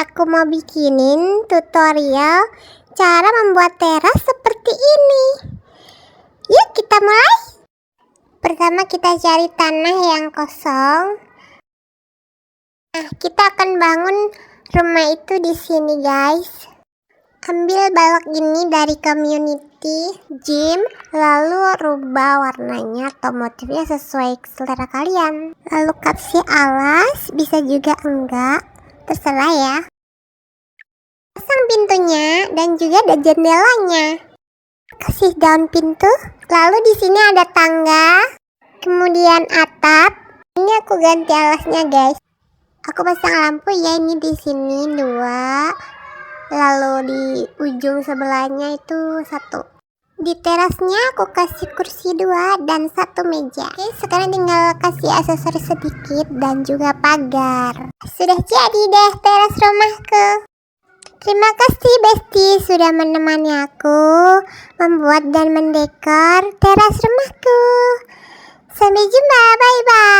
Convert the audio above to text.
aku mau bikinin tutorial cara membuat teras seperti ini. Yuk kita mulai. Pertama kita cari tanah yang kosong. Nah, kita akan bangun rumah itu di sini, guys. Ambil balok ini dari community gym, lalu rubah warnanya atau motifnya sesuai selera kalian. Lalu kasih alas, bisa juga enggak, terserah ya. Pasang pintunya dan juga ada jendelanya. Kasih daun pintu. Lalu di sini ada tangga, kemudian atap. Ini aku ganti alasnya, guys. Aku pasang lampu ya, ini di sini 2. Lalu di ujung sebelahnya itu 1. Di terasnya aku kasih kursi 2 dan 1 meja. Oke, sekarang tinggal kasih aksesoris sedikit dan juga pagar. Sudah jadi deh teras rumahku. Terima kasih Besti sudah menemani aku membuat dan mendekor teras rumahku. Sampai jumpa, bye bye.